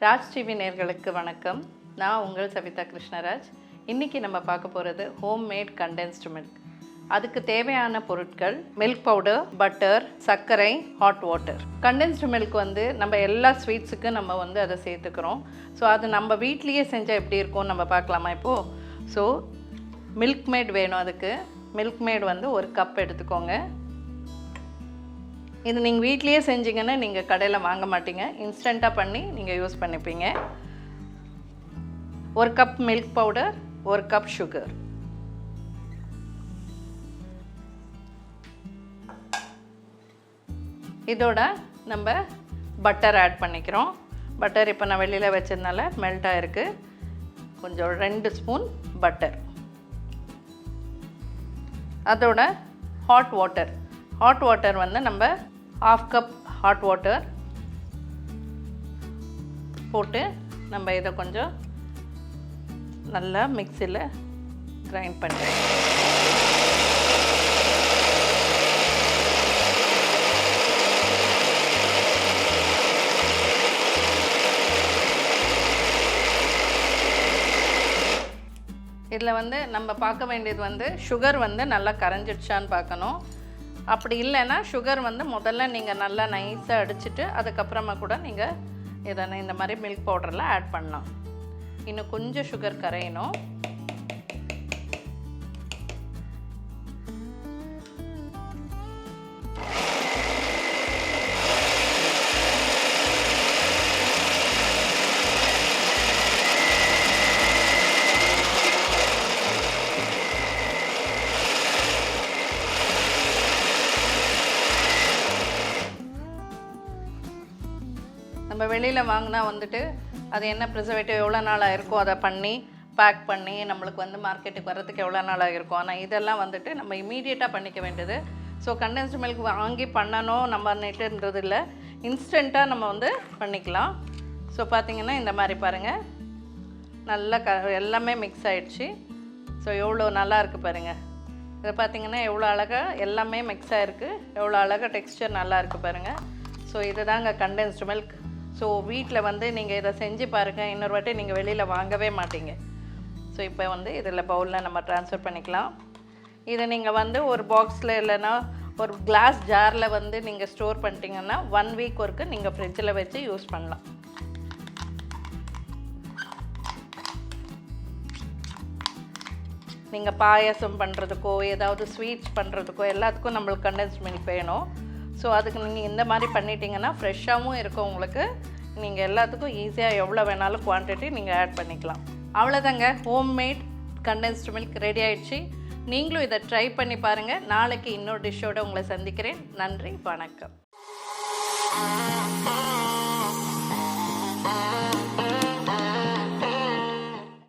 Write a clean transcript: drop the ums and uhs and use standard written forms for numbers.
Raj TV நேயர்களுக்கு வணக்கம். நான் உங்கள் சவிதா கிருஷ்ணராஜ். இன்றைக்கி நம்ம பார்க்க போகிறது ஹோம்மேட் கண்டென்ஸ்டு மில்க். அதுக்கு தேவையான பொருட்கள் மில்க் பவுடர், பட்டர், சர்க்கரை, ஹாட் வாட்டர். கண்டென்ஸ்டு மில்க் நம்ம எல்லா ஸ்வீட்ஸுக்கும் நம்ம அதை சேர்த்துக்கிறோம். ஸோ அது நம்ம வீட்லேயே செஞ்சால் எப்படி இருக்கும் நம்ம பார்க்கலாமா இப்போது. ஸோ மில்க் மேட் வேணும். அதுக்கு மில்க் மேட் ஒரு கப் எடுத்துக்கோங்க. இது நீங்கள் வீட்லேயே செஞ்சிங்கன்னா நீங்கள் கடையில் வாங்க மாட்டீங்க, இன்ஸ்டண்ட்டாக பண்ணி நீங்கள் யூஸ் பண்ணிப்பீங்க. ஒரு கப் மில்க் பவுடர், ஒரு கப் சுகர். இதோட நம்ம பட்டர் ஆட் பண்ணிக்கிறோம். பட்டர் இப்போ நான் வெளியில் வச்சதுனால மெல்ட் ஆகிருக்கு. கொஞ்சம் 2 ஸ்பூன் பட்டர். அதோட ஹாட் வாட்டர். ஹாட் வாட்டர் நம்ம 1/2 கப் ஹாட் வாட்டர் போட்டு நம்ம இதை கொஞ்சம் நல்லா மிக்சியில் கிரைண்ட் பண்ணுறேன். இதில் நம்ம பார்க்க வேண்டியது சுகர் நல்லா கரைஞ்சிடுச்சான்னு பார்க்கணும். அப்படி இல்லைன்னா சுகர் முதல்ல நீங்கள் நல்லா நைஸாக அடிச்சுட்டு அதுக்கப்புறமா கூட நீங்கள் இதை இந்த மாதிரி மில்க் பவுடரில் ஆட் பண்ணலாம். இன்னும் கொஞ்சம் சுகர் கரையணும். நம்ம வெளியில் வாங்கினா அது என்ன ப்ரிசர்வேட்டிவ் எவ்வளோ நாளாக இருக்கும், அதை பண்ணி பேக் பண்ணி நம்மளுக்கு மார்க்கெட்டுக்கு வர்றதுக்கு எவ்வளோ நாளாக இருக்கும். ஆனால் இதெல்லாம் நம்ம இமீடியட்டாக பண்ணிக்க வேண்டியது. ஸோ கண்டென்ஸ்டு மில்க் வாங்கி பண்ணணும் நம்ம நெட்டுன்றது இல்லை, இன்ஸ்டண்ட்டாக நம்ம பண்ணிக்கலாம். ஸோ பார்த்திங்கன்னா இந்த மாதிரி பாருங்கள், நல்லா எல்லாமே மிக்ஸ் ஆகிடுச்சு. ஸோ எவ்வளோ நல்லா இருக்குது பாருங்கள். இதை பார்த்திங்கன்னா எவ்வளோ அழகாக எல்லாமே மிக்ஸ் ஆகிருக்கு, எவ்வளோ அழகாக டெக்ஸ்டர் நல்லா இருக்குது பாருங்கள். ஸோ இதுதாங்க கண்டென்ஸ்டு மில்க். ஸோ வீட்டில் நீங்கள் இதை செஞ்சு பாருங்கள், இன்னொரு வாட்டி நீங்கள் வெளியில் வாங்கவே மாட்டீங்க. ஸோ இப்போ இதில் பவுலில் நம்ம ட்ரான்ஸ்ஃபர் பண்ணிக்கலாம். இதை நீங்கள் ஒரு பாக்ஸில் இல்லைன்னா ஒரு கிளாஸ் ஜாரில் நீங்கள் ஸ்டோர் பண்ணிட்டீங்கன்னா 1 வீக் வரைக்கும் நீங்கள் ஃப்ரிட்ஜில் வச்சு யூஸ் பண்ணலாம். நீங்கள் பாயாசம் பண்ணுறதுக்கோ ஏதாவது ஸ்வீட்ஸ் பண்ணுறதுக்கோ எல்லாத்துக்கும் நம்மளுக்கு கண்டென்ஸ்டு மில்க் வேணும். ஸோ அதுக்கு நீங்கள் இந்த மாதிரி பண்ணிட்டீங்கன்னா ஃப்ரெஷ்ஷாகவும் இருக்கும் உங்களுக்கு. நீங்கள் எல்லாத்துக்கும் ஈஸியாக எவ்வளோ வேணாலும் குவான்டிட்டி நீங்கள் ஆட் பண்ணிக்கலாம். அவ்வளோதாங்க, ஹோம்மேட் கண்டென்ஸ்டு மில்க் ரெடி ஆகிடுச்சு. நீங்களும் இதை ட்ரை பண்ணி பாருங்கள். நாளைக்கு இன்னொரு டிஷ்ஷோடு உங்களை சந்திக்கிறேன். நன்றி, வணக்கம்.